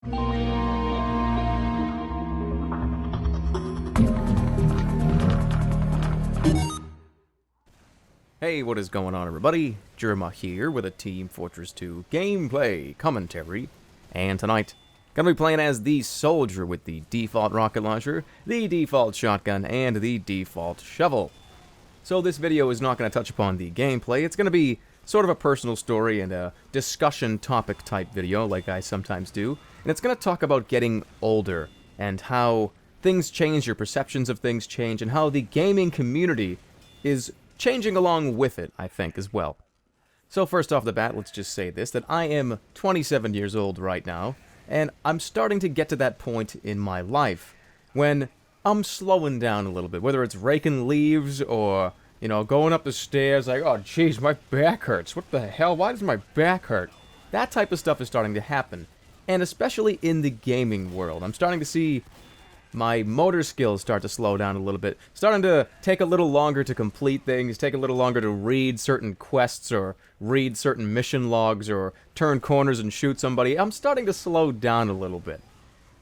Hey, what is going on, everybody? Jerma here with a Team Fortress 2 gameplay commentary, and tonight, gonna be playing as the soldier with the default rocket launcher, the default shotgun, and the default shovel. So this video is not gonna touch upon the gameplay. It's gonna be sort of a personal story and a discussion topic type video, like I sometimes do, and it's gonna talk about getting older and how things change, your perceptions of things change, and how the gaming community is changing along with it, I think, as well. So first off the bat, let's just say this, that I am 27 years old right now, and I'm starting to get to that point in my life when I'm slowing down a little bit, whether it's raking leaves or, you know, going up the stairs like, oh jeez, my back hurts. What the hell? Why does my back hurt? That type of stuff is starting to happen, and especially in the gaming world. I'm starting to see my motor skills start to slow down a little bit, starting to take a little longer to complete things, take a little longer to read certain quests or read certain mission logs or turn corners and shoot somebody. I'm starting to slow down a little bit.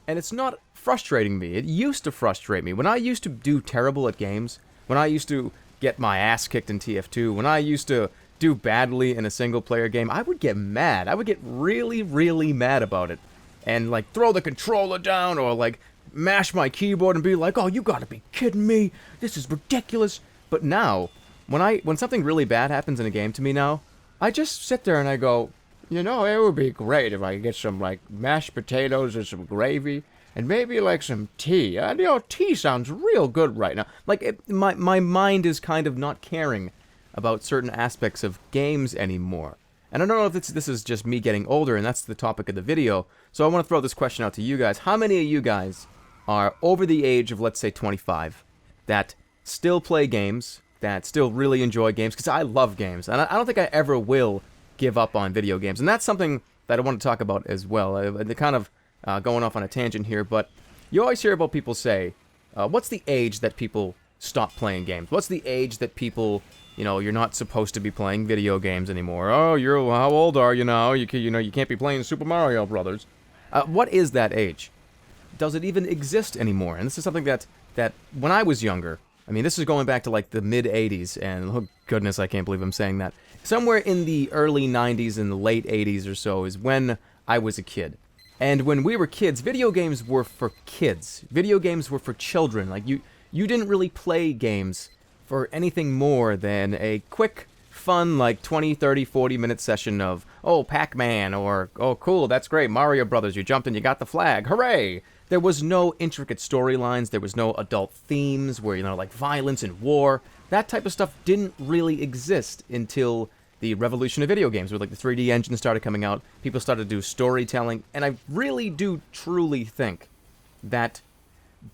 And it's not frustrating me. It used to frustrate me. When I used to do terrible at games, when I used to get my ass kicked in TF2, when I used to do badly in a single-player game, I would get mad. I would get really, really mad about it. And, like, throw the controller down or, like, mash my keyboard and be like, oh, you gotta be kidding me, this is ridiculous. But now, when something really bad happens in a game to me now, I just sit there and I go, you know, it would be great if I could get some, like, mashed potatoes and some gravy, and maybe, like, some tea. You know, tea sounds real good right now. Like, my mind is kind of not caring about certain aspects of games anymore. And I don't know if this is just me getting older, and that's the topic of the video, so I want to throw this question out to you guys. How many of you guys are over the age of, let's say, 25, that still play games, that still really enjoy games? Because I love games, and I don't think I ever will give up on video games. And that's something that I want to talk about as well. They're kind of going off on a tangent here, but you always hear about people say, what's the age that people stop playing games? What's the age that people, you know, you're not supposed to be playing video games anymore? Oh, how old are you now? You can't be playing Super Mario Brothers. What is that age? Does it even exist anymore? And this is something that when I was younger, I mean, this is going back to like the mid-'80s, and oh goodness, I can't believe I'm saying that. Somewhere in the early 90s and the late 80s or so is when I was a kid. And when we were kids, video games were for kids. Video games were for children. Like, you didn't really play games for anything more than a quick, fun, like 20, 30, 40-minute session of, oh, Pac-Man, or, oh, cool, that's great, Mario Brothers, you jumped and you got the flag, hooray! There was no intricate storylines, there was no adult themes where, you know, like violence and war. That type of stuff didn't really exist until the revolution of video games, where like the 3D engine started coming out, people started to do storytelling, and I really do truly think that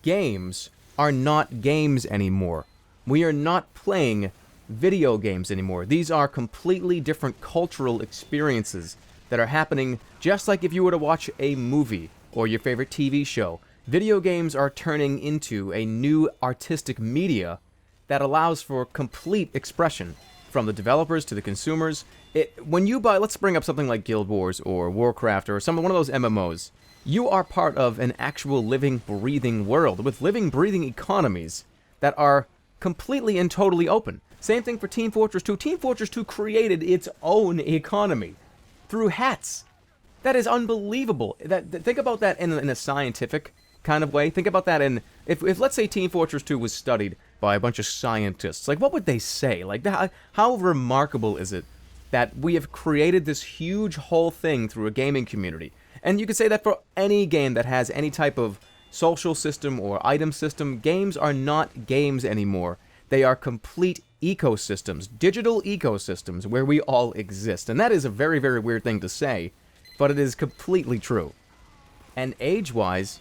games are not games anymore. We are not playing video games anymore. These are completely different cultural experiences that are happening just like if you were to watch a movie or your favorite TV show. Video games are turning into a new artistic media that allows for complete expression from the developers to the consumers. When you buy, let's bring up something like Guild Wars or Warcraft or one of those MMOs, you are part of an actual living, breathing world with living, breathing economies that are completely and totally open. Same thing for Team Fortress 2. Team Fortress 2 created its own economy through hats. That is unbelievable. Think about that in a scientific kind of way. Think about that in, if let's say Team Fortress 2 was studied by a bunch of scientists, like what would they say? Like, how remarkable is it that we have created this huge whole thing through a gaming community? And you could say that for any game that has any type of social system or item system. Games are not games anymore. They are complete ecosystems, digital ecosystems where we all exist. And that is a very, very weird thing to say, but it is completely true. And age-wise,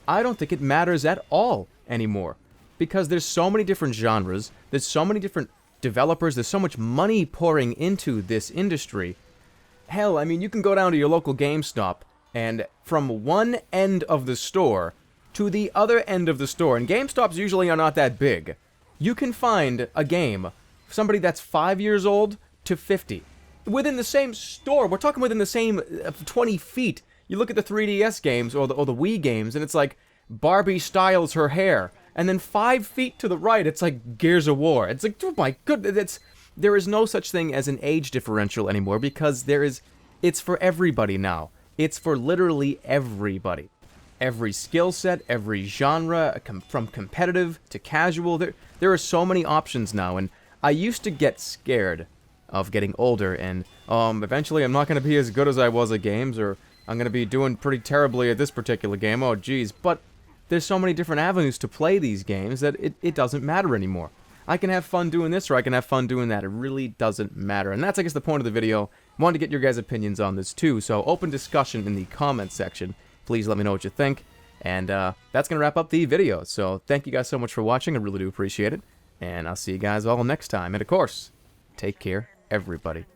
I don't think it matters at all anymore, because there's so many different genres, there's so many different developers, there's so much money pouring into this industry. Hell, I mean, you can go down to your local GameStop, and from one end of the store to the other end of the store, and GameStops usually are not that big, you can find a game, somebody that's 5 years old to 50. Within the same store, we're talking within the same 20 feet, You look at the 3DS games or the Wii games, and it's like Barbie styles her hair, and then 5 feet to the right, it's like Gears of War. It's like, oh my goodness, there is no such thing as an age differential anymore because it's for everybody now. It's for literally everybody. Every skill set, every genre, from competitive to casual, there are so many options now, and I used to get scared of getting older, and eventually I'm not going to be as good as I was at games, or I'm going to be doing pretty terribly at this particular game, oh geez, but there's so many different avenues to play these games that it doesn't matter anymore. I can have fun doing this, or I can have fun doing that. It really doesn't matter. And that's, I guess, the point of the video. I wanted to get your guys' opinions on this, too. So, open discussion in the comments section. Please let me know what you think. And that's going to wrap up the video. So, thank you guys so much for watching. I really do appreciate it. And I'll see you guys all next time. And, of course, take care, everybody.